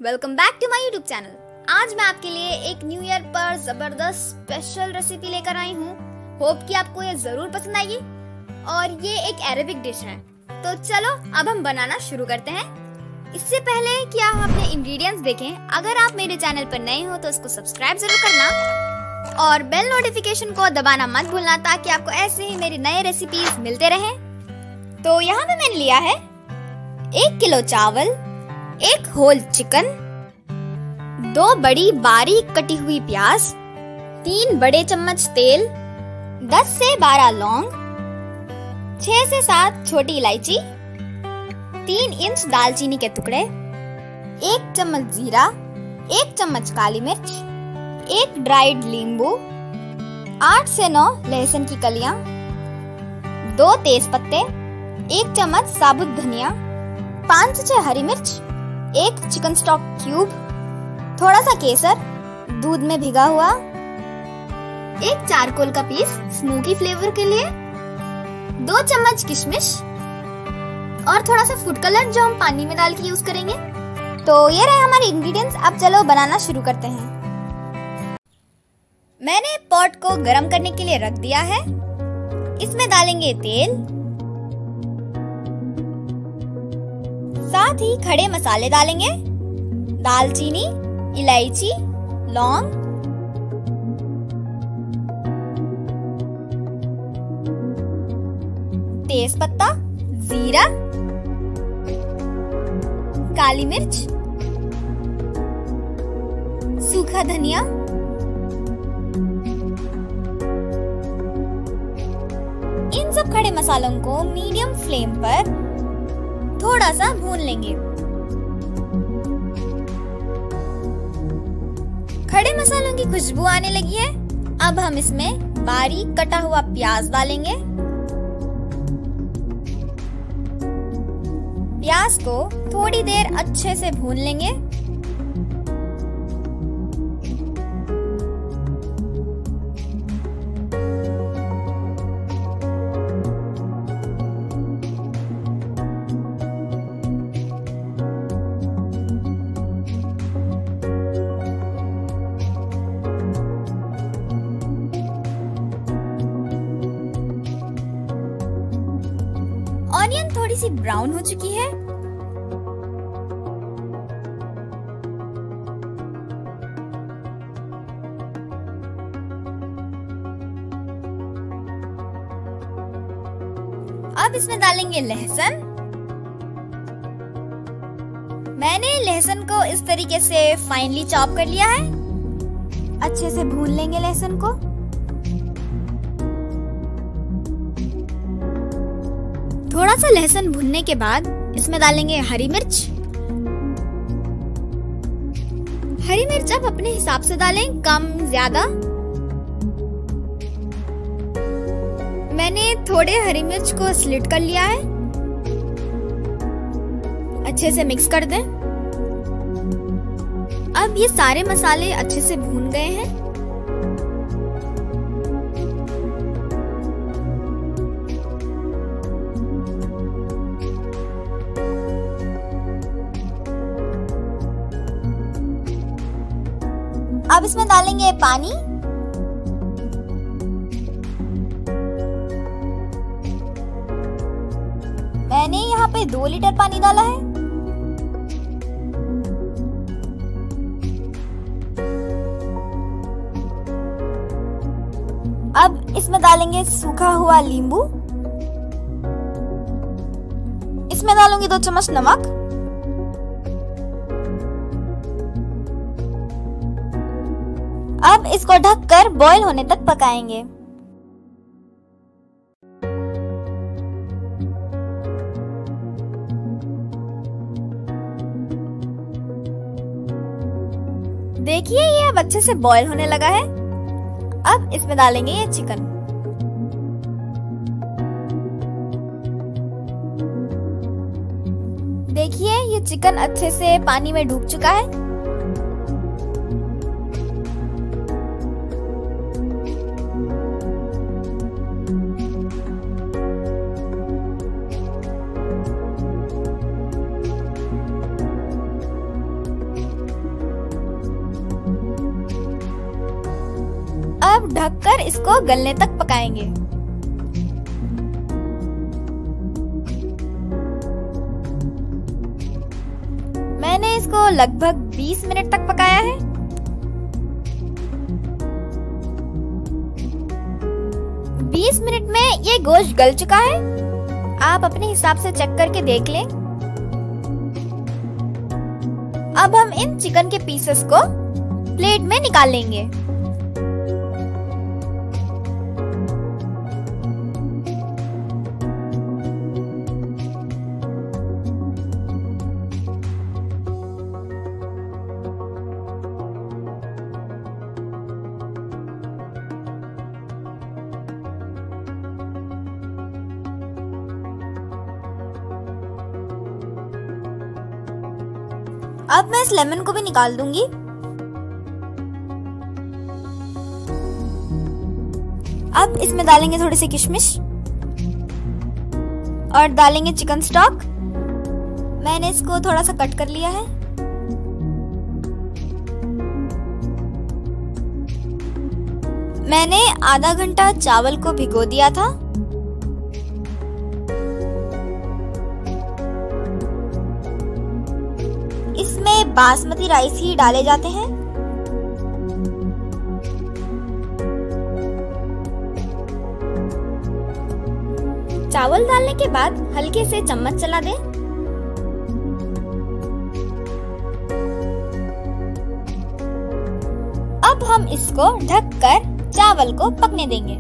Welcome back to my YouTube channel. आज मैं आपके लिए एक न्यू ईयर पर जबरदस्त स्पेशल रेसिपी लेकर आई हूँ। होप कि आपको ये जरूर पसंद आएगी और ये एक अरेबिक डिश है। तो चलो अब हम बनाना शुरू करते हैं। इससे पहले कि आप अपने इंग्रेडिएंट्स देखें, अगर आप मेरे चैनल पर नए हो तो इसको सब्सक्राइब जरूर करना और बेल नोटिफिकेशन को दबाना मत भूलना, ताकि आपको ऐसे ही मेरी नए रेसिपीज मिलते रहें। तो यहाँ पे मैंने लिया है 1 किलो चावल, 1 होल चिकन, 2 बड़ी बारीक कटी हुई प्याज, 3 बड़े चम्मच तेल, 10 से 12 लौंग, 6 से 7 छोटी इलायची, 3 इंच दालचीनी के टुकड़े, 1 चम्मच जीरा, 1 चम्मच काली मिर्च, 1 ड्राइड नींबू, 8 से 9 लहसुन की कलियां, 2 तेज पत्ते, 1 चम्मच साबुत धनिया, 5 से 6 हरी मिर्च, 1 चिकन स्टॉक क्यूब, थोड़ा सा केसर दूध में भिगा हुआ, 1 चारकोल का पीस स्मोकी फ्लेवर के लिए, 2 चम्मच किशमिश और थोड़ा सा फूड कलर जो हम पानी में डाल के यूज करेंगे। तो ये रहे हमारे इंग्रेडिएंट्स। अब चलो बनाना शुरू करते हैं। मैंने पॉट को गरम करने के लिए रख दिया है। इसमें डालेंगे तेल, साथ ही खड़े मसाले डालेंगे, दालचीनी, इलायची, लौंग, तेज पत्ता, जीरा, काली मिर्च, सूखा धनिया, इन सब खड़े मसालों को मीडियम फ्लेम पर थोड़ा सा भून लेंगे। खड़े मसालों की खुशबू आने लगी है। अब हम इसमें बारीक कटा हुआ प्याज डालेंगे। प्याज को थोड़ी देर अच्छे से भून लेंगे। ऑनियन थोड़ी सी ब्राउन हो चुकी है। अब इसमें डालेंगे लहसुन। मैंने लहसुन को इस तरीके से फाइनली चॉप कर लिया है। अच्छे से भून लेंगे लहसुन को। थोड़ा सा लहसुन भुनने के बाद इसमें डालेंगे हरी मिर्च। हरी मिर्च आप अपने हिसाब से डालें, कम ज्यादा। मैंने थोड़े हरी मिर्च को स्लिट कर लिया है। अच्छे से मिक्स कर दें। अब ये सारे मसाले अच्छे से भून गए हैं। अब इसमें डालेंगे पानी। मैंने यहाँ पे 2 लीटर पानी डाला है। अब इसमें डालेंगे सूखा हुआ नींबू। इसमें डालूंगी 2 चम्मच नमक। अब इसको ढककर बॉईल होने तक पकाएंगे। देखिए ये अब अच्छे से बॉईल होने लगा है। अब इसमें डालेंगे ये चिकन। देखिए ये चिकन अच्छे से पानी में डूब चुका है। अब ढककर इसको गलने तक पकाएंगे। मैंने इसको लगभग 20 मिनट तक पकाया है। बीस मिनट में ये गोश्त गल चुका है। आप अपने हिसाब से चेक करके देख लें। अब हम इन चिकन के पीसेस को प्लेट में निकाल लेंगे। अब मैं इस लेमन को भी निकाल दूंगी। अब इसमें डालेंगे थोड़ी सी किशमिश और डालेंगे चिकन स्टॉक। मैंने इसको थोड़ा सा कट कर लिया है। मैंने आधा घंटा चावल को भिगो दिया था। इसमें बासमती राइस ही डाले जाते हैं। चावल डालने के बाद हल्के से चम्मच चला दें। अब हम इसको ढककर चावल को पकने देंगे।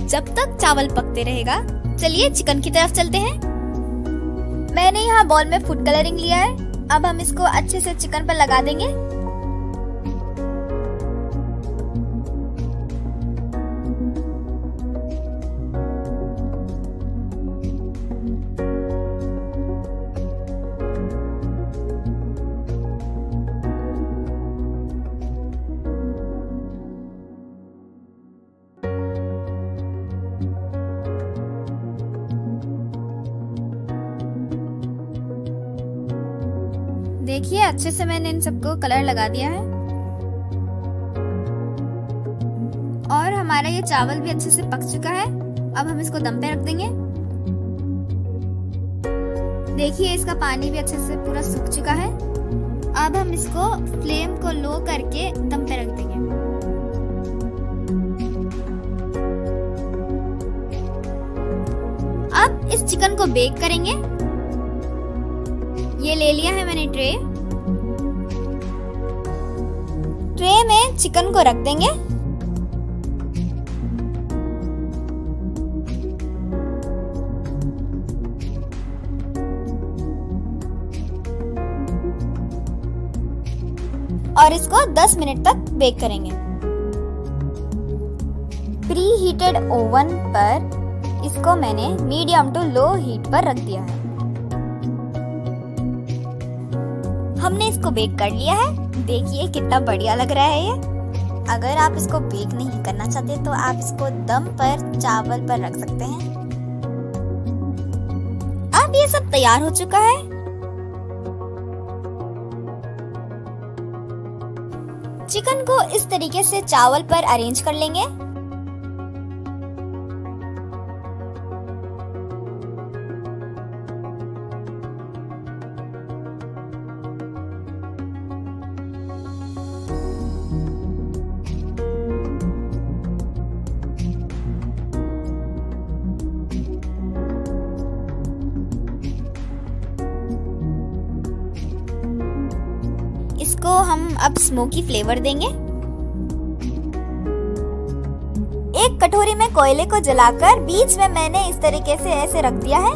जब तक चावल पकते रहेगा, चलिए चिकन की तरफ चलते हैं। मैंने यहाँ बॉल में फूड कलरिंग लिया है। अब हम इसको अच्छे से चिकन पर लगा देंगे। देखिए अच्छे से मैंने इन सबको कलर लगा दिया है और हमारा ये चावल भी अच्छे से पक चुका है। अब हम इसको दम पे रख देंगे। देखिए इसका पानी भी अच्छे से पूरा सूख चुका है। अब हम इसको फ्लेम को लो करके दम पे रख देंगे। अब इस चिकन को बेक करेंगे। ये ले लिया है मैंने ट्रे में चिकन को रख देंगे। और इसको 10 मिनट तक बेक करेंगे। प्री हीटेड ओवन पर इसको मैंने मीडियम टू लो हीट पर रख दिया है। हमने इसको बेक कर लिया है। देखिए कितना बढ़िया लग रहा है ये। अगर आप इसको बेक नहीं करना चाहते तो आप इसको दम पर चावल पर रख सकते हैं। अब ये सब तैयार हो चुका है। चिकन को इस तरीके से चावल पर अरेंज कर लेंगे। इसको हम अब स्मोकी फ्लेवर देंगे। एक कटोरी में कोयले को जलाकर बीच में मैंने इस तरीके से ऐसे रख दिया है।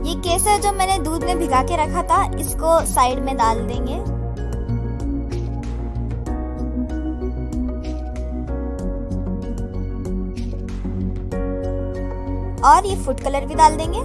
ये केसर जो मैंने दूध में भिगा के रखा था, इसको साइड में डाल देंगे। और ये फूड कलर भी डाल देंगे।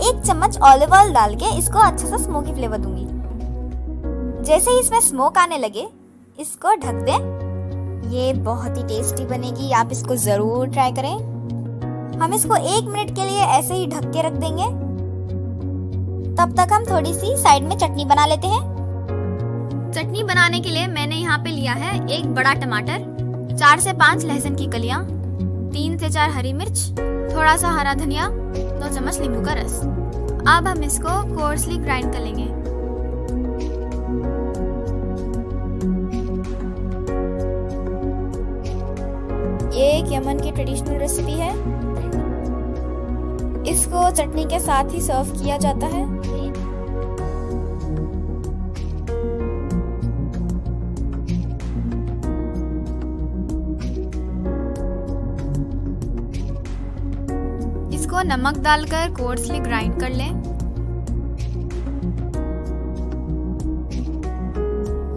1 चम्मच ऑलिव ऑयल डाल के इसको अच्छा सा स्मोकी फ्लेवर दूंगी। जैसे ही इसमें स्मोक आने लगे इसको ढक दें। ये बहुत ही टेस्टी बनेगी, आप इसको जरूर ट्राई करें। हम इसको 1 मिनट के लिए ऐसे ही ढक के रख देंगे। तब तक हम थोड़ी सी साइड में चटनी बना लेते हैं। चटनी बनाने के लिए मैंने यहाँ पे लिया है 1 बड़ा टमाटर, 4 से 5 लहसुन की कलियां, 3 से 4 हरी मिर्च, थोड़ा सा हरा धनिया, 2 चम्मच नींबू का रस। अब हम इसको कोर्सली ग्राइंड कर लेंगे। ये एक यमन की ट्रेडिशनल रेसिपी है। इसको चटनी के साथ ही सर्व किया जाता है। इसको नमक डालकर कोर्सली ग्राइंड कर लें।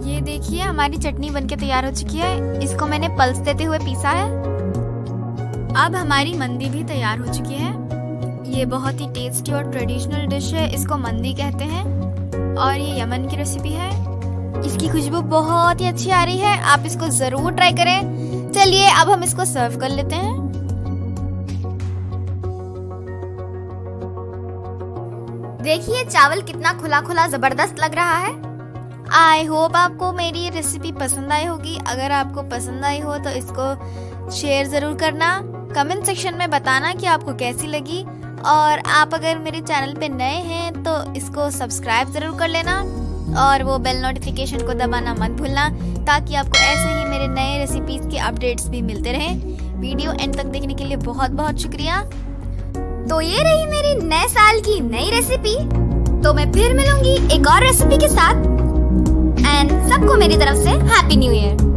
ये देखिए हमारी चटनी बनके तैयार हो चुकी है। इसको मैंने पल्स देते हुए पीसा है। अब हमारी मंदी भी तैयार हो चुकी है। ये बहुत ही टेस्टी और ट्रेडिशनल डिश है, इसको मंदी कहते हैं और ये यमन की रेसिपी है। इसकी खुशबू बहुत ही अच्छी आ रही है, आप इसको जरूर ट्राई करें। चलिए अब हम इसको सर्व कर लेते हैं। देखिए चावल कितना खुला खुला जबरदस्त लग रहा है। आई होप आपको मेरी रेसिपी पसंद आई होगी। अगर आपको पसंद आई हो तो इसको शेयर ज़रूर करना, कमेंट सेक्शन में बताना कि आपको कैसी लगी। और आप अगर मेरे चैनल पे नए हैं तो इसको सब्सक्राइब ज़रूर कर लेना और वो बेल नोटिफिकेशन को दबाना मत भूलना, ताकि आपको ऐसे ही मेरे नए रेसिपीज़ के अपडेट्स भी मिलते रहें। वीडियो एंड तक देखने के लिए बहुत बहुत शुक्रिया। तो ये रही मेरी नए साल की नई रेसिपी। तो मैं फिर मिलूंगी एक और रेसिपी के साथ। एंड सबको मेरी तरफ से हैप्पी न्यू ईयर।